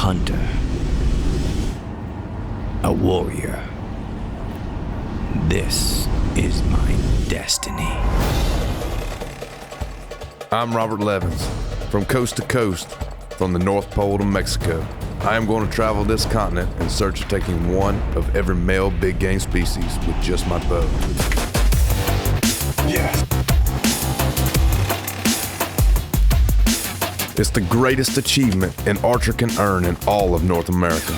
hunter, a warrior. This is my destiny. I'm Robert Leavines, from coast to coast, from the North Pole to Mexico. I am going to travel this continent in search of taking one of every male big game species with just my bow. Yes! It's the greatest achievement an archer can earn in all of North America.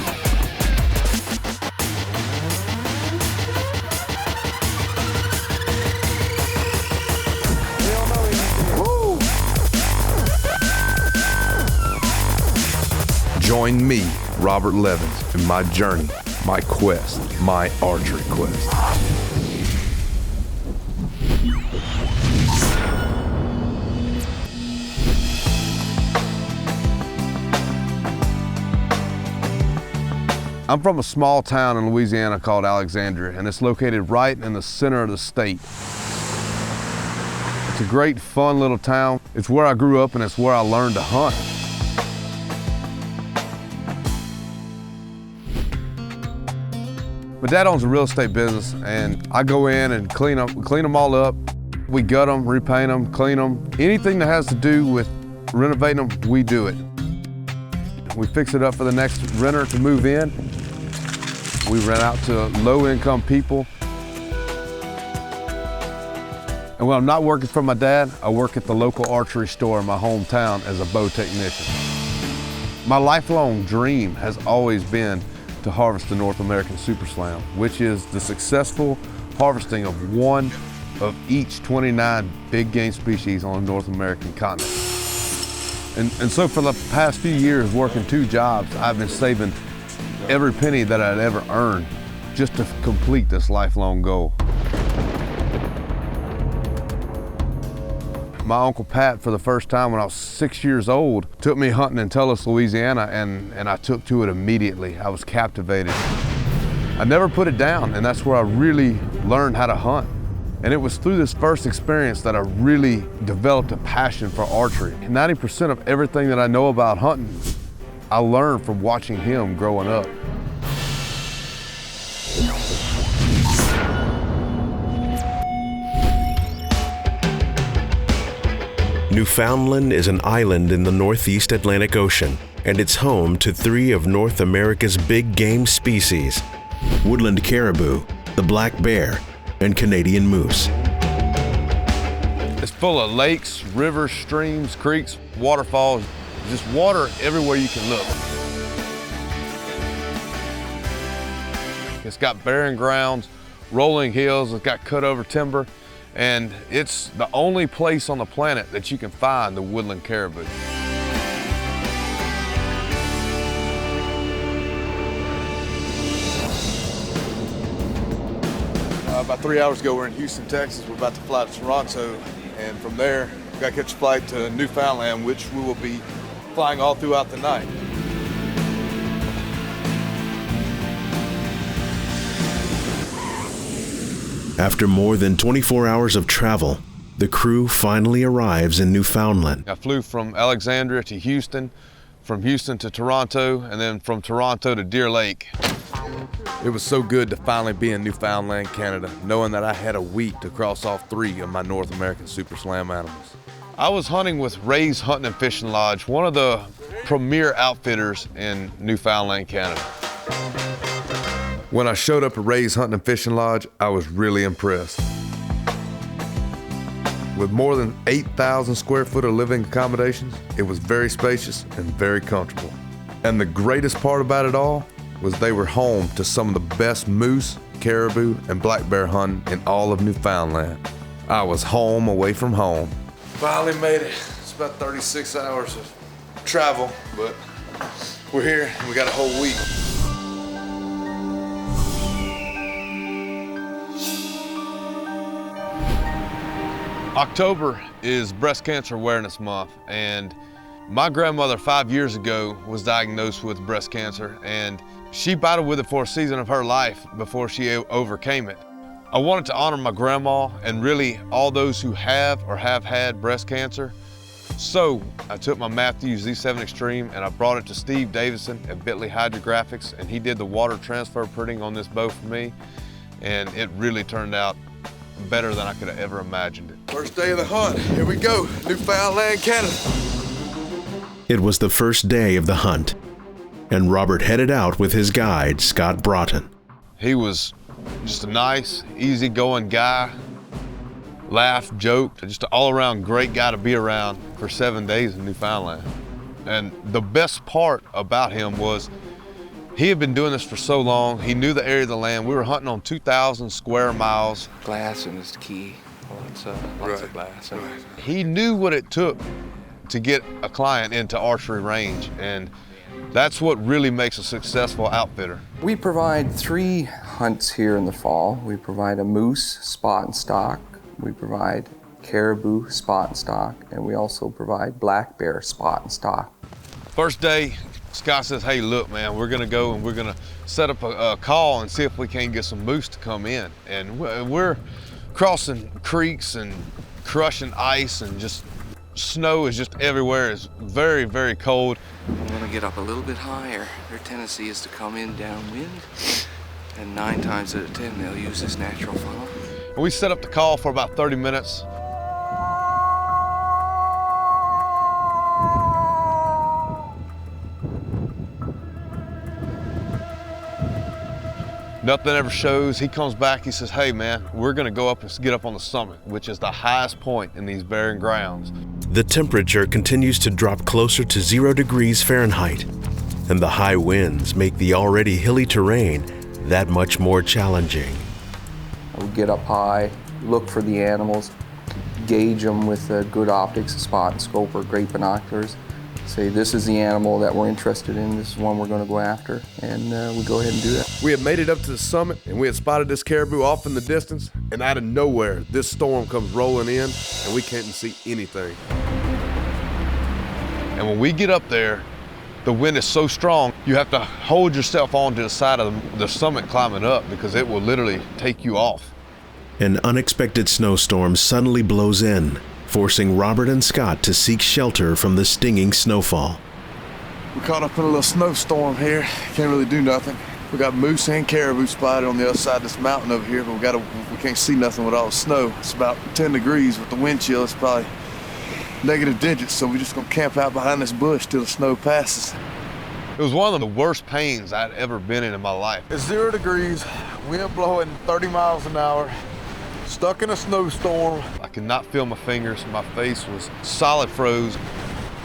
Join me, Robert Leavines, in my journey, my quest, my archery quest. I'm from a small town in Louisiana called Alexandria, and it's located right in the center of the state. It's a great, fun little town. It's where I grew up and it's where I learned to hunt. My dad owns a real estate business, and I go in and clean them all up. We gut them, repaint them, clean them. Anything that has to do with renovating them, we do it. We fix it up for the next renter to move in. We rent out to low-income people. And when I'm not working for my dad, I work at the local archery store in my hometown as a bow technician. My lifelong dream has always been to harvest the North American Super Slam, which is the successful harvesting of one of each 29 big game species on the North American continent. And so for the past few years working 2 jobs, I've been saving every penny that I'd ever earned just to complete this lifelong goal. My Uncle Pat, for the first time when I was 6 years old, took me hunting in Tullis, Louisiana, and I took to it immediately. I was captivated. I never put it down, and that's where I really learned how to hunt. And it was through this first experience that I really developed a passion for archery. 90% of everything that I know about hunting, I learned from watching him growing up. Newfoundland is an island in the northeast Atlantic Ocean, and it's home to 3 of North America's big game species: woodland caribou, the black bear, and Canadian moose. It's full of lakes, rivers, streams, creeks, waterfalls, just water everywhere you can look. It's got barren grounds, rolling hills, it's got cut over timber, and it's the only place on the planet that you can find the woodland caribou. About 3 hours ago, we're in Houston, Texas. We're about to fly to Toronto, and from there, we've got to catch a flight to Newfoundland, which we will be flying all throughout the night. After more than 24 hours of travel, the crew finally arrives in Newfoundland. I flew from Alexandria to Houston, from Houston to Toronto, and then from Toronto to Deer Lake. It was so good to finally be in Newfoundland, Canada, knowing that I had a week to cross off 3 of my North American Super Slam animals. I was hunting with Ray's Hunting and Fishing Lodge, one of the premier outfitters in Newfoundland, Canada. When I showed up at Ray's Hunting and Fishing Lodge, I was really impressed. With more than 8,000 square foot of living accommodations, it was very spacious and very comfortable. And the greatest part about it all was they were home to some of the best moose, caribou, and black bear hunting in all of Newfoundland. I was home away from home. Finally made it. It's about 36 hours of travel, but we're here and we got a whole week. October is Breast Cancer Awareness Month, and my grandmother 5 years ago was diagnosed with breast cancer, and she battled with it for a season of her life before she overcame it. I wanted to honor my grandma and really all those who have or have had breast cancer So I took my Matthews Z7 Extreme and I brought it to Steve Davison at Bentley Hydrographics, and he did the water transfer printing on this bow for me, and it really turned out better than I could have ever imagined it. First day of the hunt, here we go, Newfoundland, Canada. It was the first day of the hunt, and Robert headed out with his guide, Scott Broughton. He was just a nice, easygoing guy. Laughed, joked, just an all-around great guy to be around for 7 days in Newfoundland. And the best part about him was he had been doing this for so long. He knew the area of the land. We were hunting on 2,000 square miles. Glassing is the key. Lots of glass. He knew what it took to get a client into archery range, and that's what really makes a successful outfitter. We provide 3 hunts here in the fall. We provide a moose, spot and stock. We provide caribou, spot and stock, and we also provide black bear, spot and stock. First day, Scott says, hey, look, man, we're gonna go and we're gonna set up a call and see if we can get some moose to come in. And we're crossing creeks and crushing ice, and just snow is just everywhere. It's very, very cold. I'm gonna get up a little bit higher. Their tendency is to come in downwind, and 9 times out of 10, they'll use this natural funnel. And we set up the call for about 30 minutes. Nothing ever shows. He comes back, he says, hey man, we're gonna go up and get up on the summit, which is the highest point in these barren grounds. The temperature continues to drop closer to 0 degrees Fahrenheit, and the high winds make the already hilly terrain that much more challenging. We get up high, look for the animals, gauge them with good optics, a spot and scope or great binoculars. Say, this is the animal that we're interested in, this is one we're going to go after, and we go ahead and do that. We had made it up to the summit, and we had spotted this caribou off in the distance, and out of nowhere, this storm comes rolling in, and we can't see anything. And when we get up there, the wind is so strong, you have to hold yourself onto the side of the summit climbing up, because it will literally take you off. An unexpected snowstorm suddenly blows in, forcing Robert and Scott to seek shelter from the stinging snowfall. We caught up in a little snowstorm here. Can't really do nothing. We got moose and caribou spotted on the other side of this mountain over here, but we can't see nothing with all the snow. It's about 10 degrees with the wind chill. It's probably negative digits, so we're just gonna camp out behind this bush till the snow passes. It was one of the worst pains I'd ever been in my life. It's 0 degrees, wind blowing 30 miles an hour, stuck in a snowstorm. I could not feel my fingers. My face was solid froze.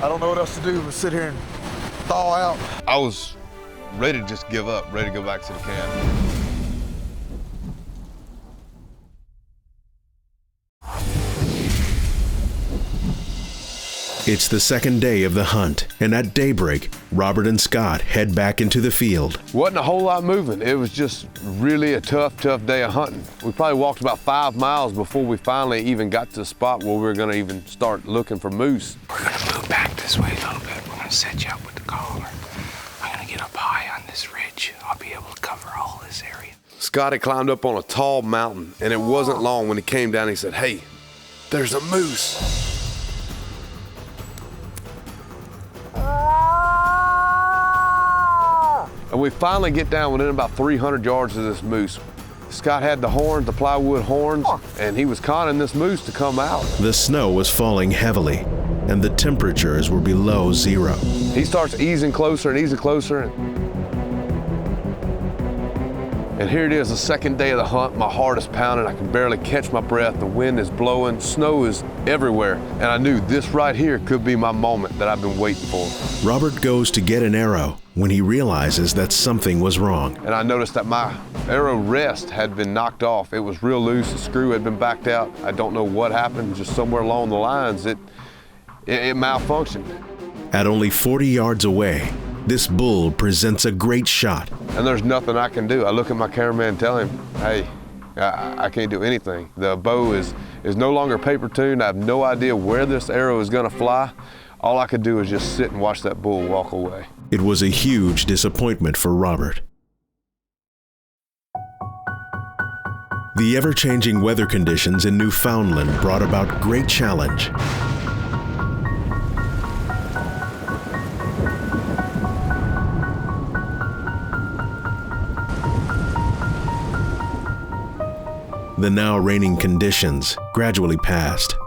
I don't know what else to do but sit here and thaw out. I was ready to just give up, ready to go back to the camp. It's the second day of the hunt, and at daybreak, Robert and Scott head back into the field. Wasn't a whole lot moving. It was just really a tough day of hunting. We probably walked about 5 miles before we finally even got to the spot where we were gonna even start looking for moose. We're gonna move back this way a little bit. We're gonna set you up with the collar. I'm gonna get up high on this ridge. I'll be able to cover all this area. Scott had climbed up on a tall mountain, and it wasn't long when he came down, he said, hey, there's a moose. And we finally get down within about 300 yards of this moose. Scott had the horns, the plywood horns, and he was conning this moose to come out. The snow was falling heavily, and the temperatures were below 0. He starts easing closer and easing closer. And here it is, the second day of the hunt. My heart is pounding. I can barely catch my breath. The wind is blowing. Snow is everywhere. And I knew this right here could be my moment that I've been waiting for. Robert goes to get an arrow when he realizes that something was wrong. And I noticed that my arrow rest had been knocked off. It was real loose. The screw had been backed out. I don't know what happened. Just somewhere along the lines, it malfunctioned. At only 40 yards away, this bull presents a great shot. And there's nothing I can do. I look at my cameraman and tell him, hey, I can't do anything. The bow is no longer paper tuned. I have no idea where this arrow is gonna fly. All I could do is just sit and watch that bull walk away. It was a huge disappointment for Robert. The ever-changing weather conditions in Newfoundland brought about great challenge. The now raining conditions gradually passed.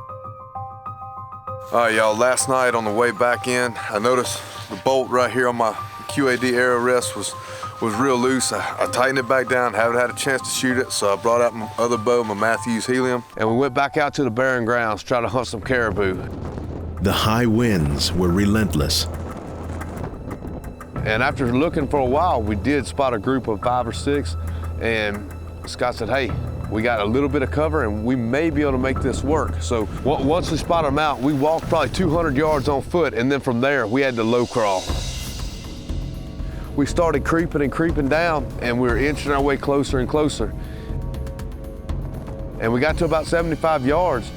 All right, y'all, last night on the way back in, I noticed the bolt right here on my QAD arrow rest was real loose. I tightened it back down, haven't had a chance to shoot it, so I brought out my other bow, my Matthews Helium. And we went back out to the barren grounds, trying to hunt some caribou. The high winds were relentless. And after looking for a while, we did spot a group of 5 or 6, and Scott said, hey, we got a little bit of cover and we may be able to make this work. So once we spotted them out, we walked probably 200 yards on foot, and then from there, we had to low crawl. We started creeping and creeping down, and we were inching our way closer and closer. And we got to about 75 yards.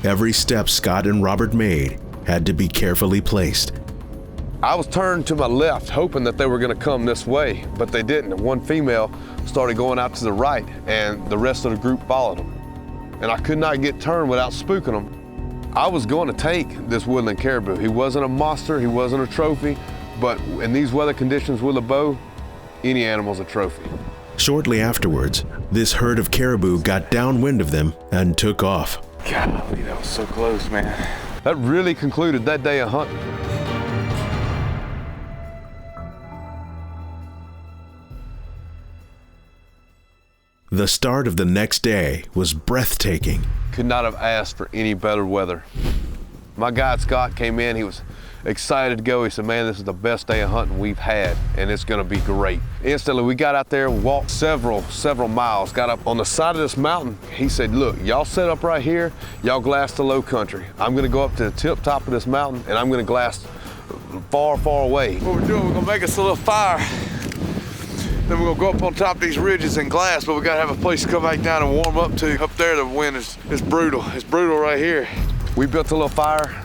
Every step Scott and Robert made had to be carefully placed. I was turned to my left, hoping that they were gonna come this way, but they didn't. And one female started going out to the right, and the rest of the group followed them. And I could not get turned without spooking them. I was going to take this woodland caribou. He wasn't a monster, he wasn't a trophy, but in these weather conditions with a bow, any animal's a trophy. Shortly afterwards, this herd of caribou got downwind of them and took off. Golly, that was so close, man. That really concluded that day of hunting. The start of the next day was breathtaking. Could not have asked for any better weather. My guide Scott came in, he was excited to go. He said, man, this is the best day of hunting we've had, and it's gonna be great. Instantly, we got out there, walked several miles, got up on the side of this mountain. He said, look, y'all set up right here, y'all glass the low country. I'm gonna go up to the tip top of this mountain, and I'm gonna glass far, far away. What we're doing, we're gonna make us a little fire. Then we're gonna go up on top of these ridges and glass, but we gotta have a place to come back down and warm up to. Up there, the wind is brutal. It's brutal right here. We built a little fire,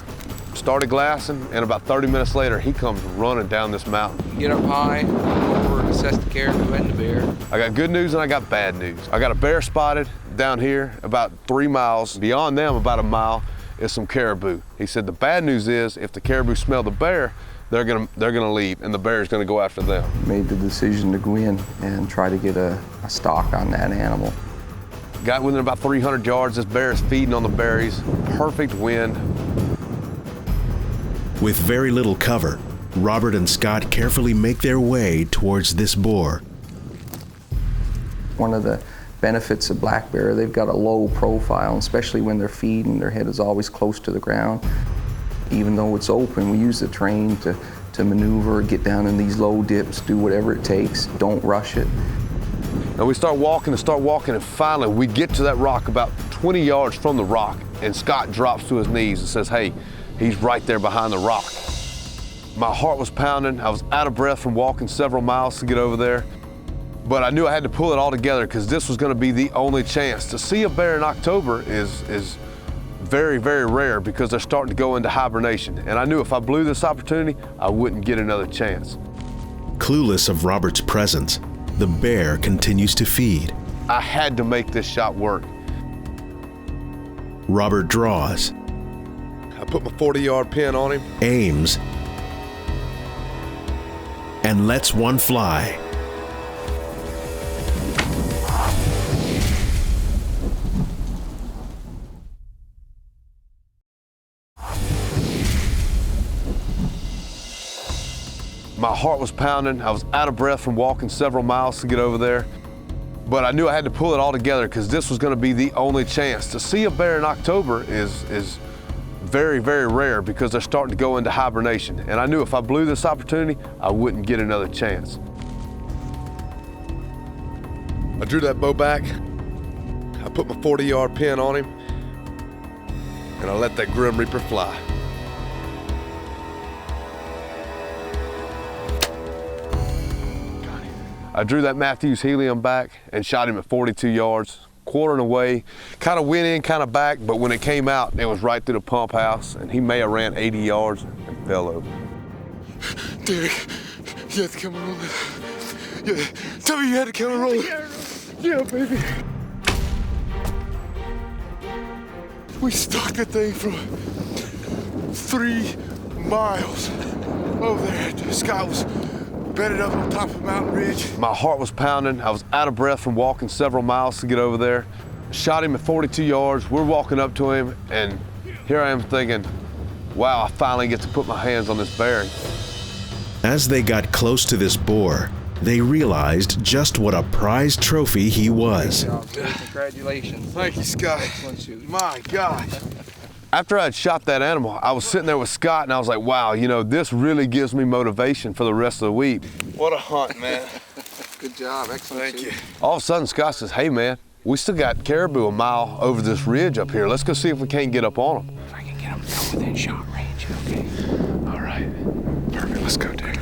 started glassing, and about 30 minutes later, he comes running down this mountain. Get up high, over and assess the caribou and the bear. I got good news and I got bad news. I got a bear spotted down here about 3 miles. Beyond them, about a mile, is some caribou. He said the bad news is if the caribou smell the bear, they're gonna leave, and the bear is gonna go after them. Made the decision to go in and try to get a stock on that animal. Got within about 300 yards, this bear is feeding on the berries. Perfect wind. With very little cover, Robert and Scott carefully make their way towards this boar. One of the benefits of black bear, they've got a low profile, especially when they're feeding, their head is always close to the ground. Even though it's open, we use the terrain to maneuver, get down in these low dips, do whatever it takes, don't rush it. And we start walking, and finally we get to that rock about 20 yards from the rock, and Scott drops to his knees and says, hey, he's right there behind the rock. My heart was pounding. I was out of breath from walking several miles to get over there, but I knew I had to pull it all together because this was gonna be the only chance. To see a bear in October is very, very rare because they're starting to go into hibernation. And I knew if I blew this opportunity, I wouldn't get another chance. Clueless of Robert's presence, the bear continues to feed. I had to make this shot work. Robert draws, I put my 40-yard pin on him. aims, and lets one fly. My heart was pounding. I was out of breath from walking several miles to get over there. But I knew I had to pull it all together because this was gonna be the only chance. To see a bear in October is very, very rare because they're starting to go into hibernation. And I knew if I blew this opportunity, I wouldn't get another chance. I drew that bow back. I put my 40-yard pin on him, and I let that Grim Reaper fly. I drew that Matthews Helium back and shot him at 42 yards, quartering away. Kind of went in, kind of back, but when it came out, it was right through the pump house, and he may have ran 80 yards and fell over. Derek, you had the camera rolling. Yeah, tell me you had the camera rolling. Yeah, baby. We stalked that thing from 3 miles over there. Scott was bedded up on top of Mountain Ridge. My heart was pounding. I was out of breath from walking several miles to get over there. Shot him at 42 yards. We're walking up to him, and here I am thinking, wow, I finally get to put my hands on this bear. As they got close to this boar, they realized just what a prized trophy he was. Congratulations. Thank you, Scott. Excellent shoot. My God. After I had shot that animal, I was sitting there with Scott, and I was like, wow, you know, this really gives me motivation for the rest of the week. What a hunt, man. Good job. Excellent Thank shoot. you. All of a sudden, Scott says, hey, man, we still got caribou a mile over this ridge up here. Let's go see if we can't get up on them. If I can get him to come within shot range, okay? All right. Perfect. Let's go, Derek.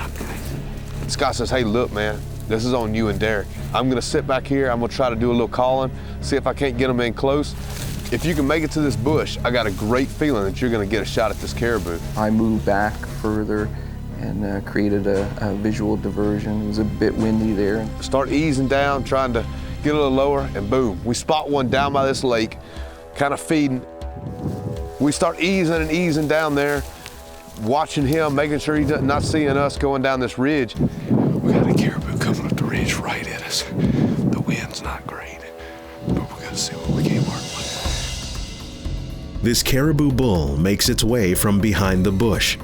Scott says, hey, look, man, this is on you and Derek. I'm gonna sit back here. I'm gonna try to do a little calling, see if I can't get them in close. If you can make it to this bush, I got a great feeling that you're gonna get a shot at this caribou. I moved back further and created a visual diversion. It was a bit windy there. Start easing down, trying to get a little lower, and boom, we spot one down by this lake, kind of feeding. We start easing and easing down there, watching him, making sure he's not seeing us going down this ridge. We got a caribou coming up the ridge right at us. The wind's not great, but we gotta see what we can work with. This caribou bull makes its way from behind the bush.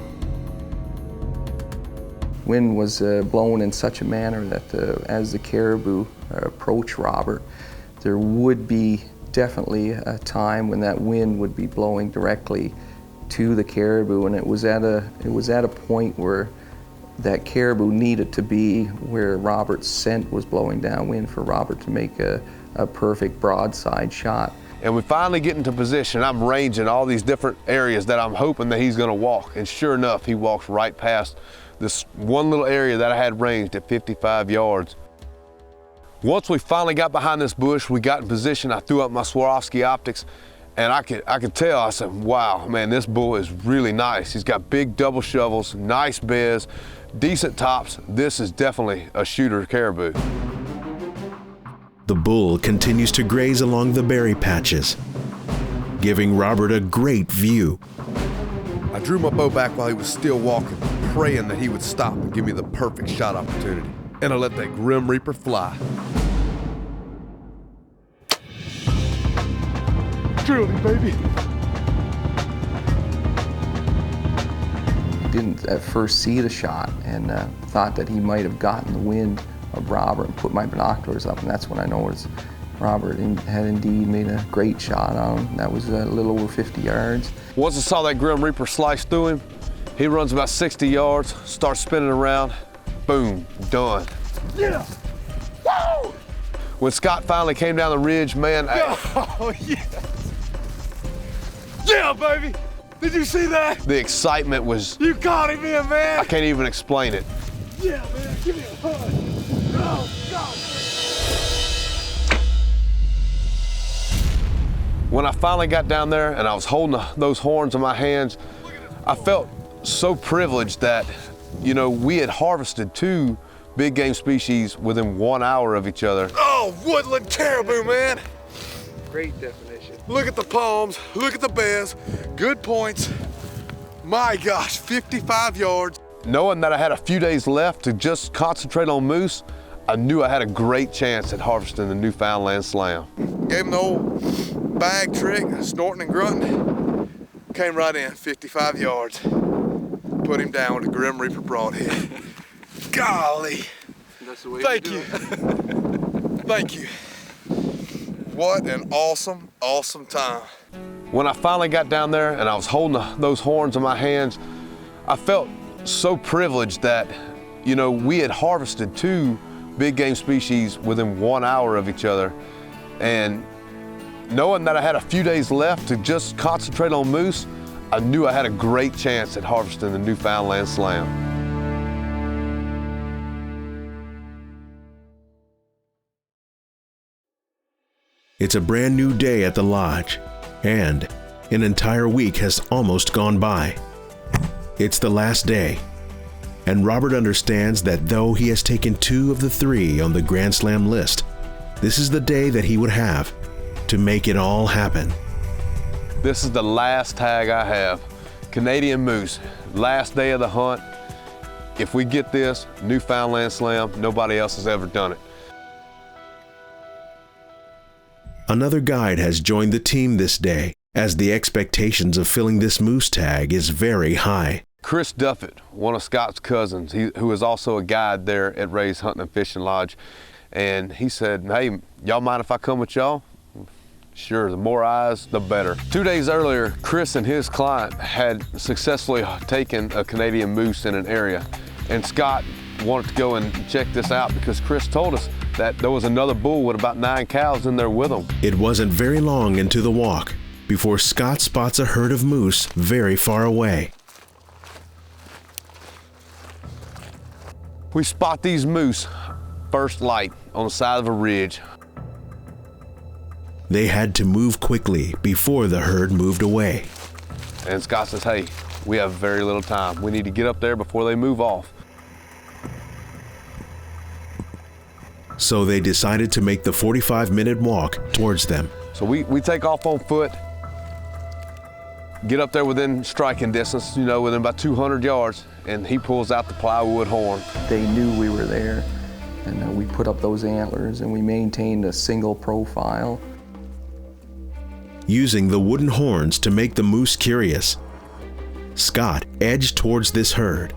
Wind was blowing in such a manner that as the caribou approached Robert, there would be definitely a time when that wind would be blowing directly to the caribou, and it was at a point where that caribou needed to be where Robert's scent was blowing downwind for Robert to make a perfect broadside shot. And we finally get into position. I'm ranging all these different areas that I'm hoping that he's gonna walk. And sure enough, he walks right past this one little area that I had ranged at 55 yards. Once we finally got behind this bush, we got in position, I threw up my Swarovski optics, and I could tell, I said, wow, man, this bull is really nice. He's got big double shovels, nice bears, decent tops. This is definitely a shooter caribou. The bull continues to graze along the berry patches, giving Robert a great view. I drew my bow back while he was still walking, praying that he would stop and give me the perfect shot opportunity. And I let that Grim Reaper fly. Drilled him, baby. Didn't at first see the shot and thought that he might have gotten the wind of Robert and put my binoculars up, and that's when I noticed Robert had indeed made a great shot on him. That was a little over 50 yards. Once I saw that Grim Reaper slice through him, he runs about 60 yards, starts spinning around, boom, done. Yeah. Woo! When Scott finally came down the ridge, man, Oh, yeah. Yeah, baby. Did you see that? the excitement was, You got him in, man. I can't even explain it. Yeah, man. Give me a hug. Oh, God. When I finally got down there and I was holding those horns in my hands, I felt so privileged that, you know, we had harvested 2 big game species within 1 hour of each other. Oh, Woodland Caribou, man. Great definition. Look at the palms. Look at the bears. Good points. My gosh, 55 yards. Knowing that I had a few days left to just concentrate on moose, I knew I had a great chance at harvesting the Newfoundland Slam. Gave him the old bag trick, snorting and grunting. Came right in, 55 yards. Put him down with a Grim Reaper broadhead. Golly. That's the way Thank to do you. it. Thank you. What an awesome, awesome time. When I finally got down there and I was holding those horns in my hands, I felt so privileged that, you know, we had harvested 2 big game species within 1 hour of each other. And knowing that I had a few days left to just concentrate on moose, I knew I had a great chance at harvesting the Newfoundland Slam. It's a brand new day at the lodge, and an entire week has almost gone by. It's the last day, and Robert understands that though he has taken 2 of the 3 on the Grand Slam list, this is the day that he would have to make it all happen. This is the last tag I have. Canadian moose, last day of the hunt. if we get this Newfoundland Slam, nobody else has ever done it. Another guide has joined the team this day, as the expectations of filling this moose tag is very high. Chris Duffett, one of Scott's cousins, who is also a guide there at Ray's Hunting and Fishing Lodge, and he said, hey, y'all mind if I come with y'all? Sure, the more eyes, the better. 2 days earlier, Chris and his client had successfully taken a Canadian moose in an area, and Scott wanted to go and check this out because Chris told us that there was another bull with about 9 cows in there with him. It wasn't very long into the walk before Scott spots a herd of moose very far away. We spot these moose first light on the side of a ridge. They had to move quickly before the herd moved away. And Scott says, hey, we have very little time. We need to get up there before they move off. So they decided to make the 45-minute walk towards them. So we take off on foot, get up there within striking distance, you know, within about 200 yards, and he pulls out the plywood horn. They knew we were there, and we put up those antlers, and we maintained a single profile. Using the wooden horns to make the moose curious, Scott edged towards this herd,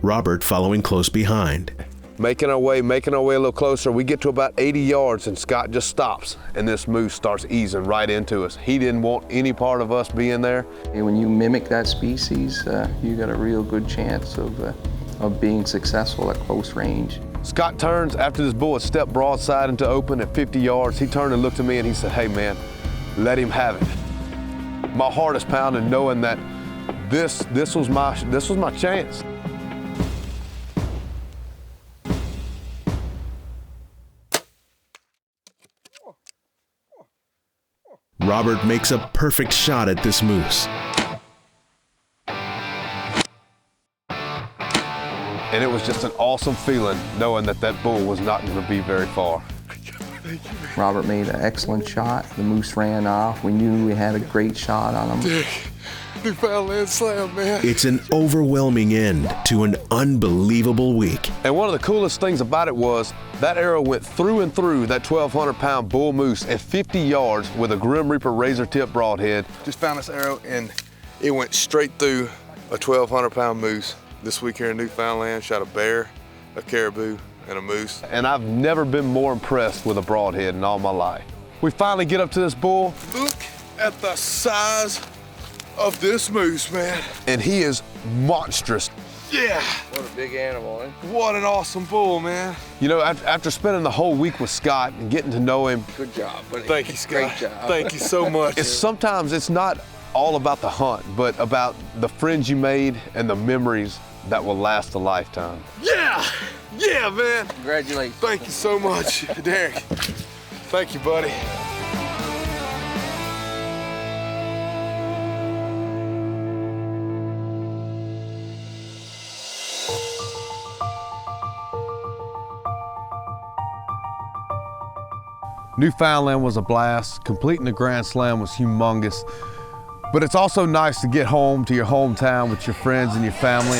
Robert following close behind. Making our way a little closer. We get to about 80 yards and Scott just stops and this moose starts easing right into us. He didn't want any part of us being there. And when you mimic that species, you got a real good chance of being successful at close range. Scott turns after this bull had stepped broadside into open at 50 yards. He turned and looked at me and he said, hey man, let him have it. My heart is pounding knowing that this was my chance. Robert makes a perfect shot at this moose. And it was just an awesome feeling knowing that that bull was not going to be very far. Robert made an excellent shot. The moose ran off. We knew we had a great shot on him. Dick, Newfoundland Slam, man. It's an overwhelming end to an unbelievable week. And one of the coolest things about it was that arrow went through and through that 1,200-pound bull moose at 50 yards with a Grim Reaper razor tip broadhead. Just found this arrow and it went straight through a 1,200-pound moose. This week here in Newfoundland, shot a bear, a caribou, and a moose. And I've never been more impressed with a broadhead in all my life. We finally get up to this bull. Look at the size of this moose, man. And he is monstrous. Yeah. What a big animal, eh? What an awesome bull, man. You know, after spending the whole week with Scott and getting to know him, Good job, buddy. Thank you, Scott. Great job. Thank you so much. sometimes it's not all about the hunt, but about the friends you made and the memories that will last a lifetime. Yeah, yeah, man. Congratulations. Thank you so much, Derek. Thank you, buddy. Newfoundland was a blast. Completing the Grand Slam was humongous. But it's also nice to get home to your hometown with your friends and your family.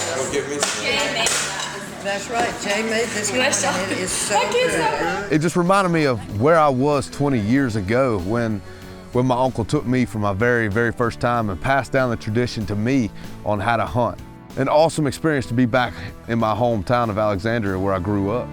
That's right, Jay made this one and it is so good. It just reminded me of where I was 20 years ago when my uncle took me for my very, very first time and passed down the tradition to me on how to hunt. An awesome experience to be back in my hometown of Alexandria where I grew up.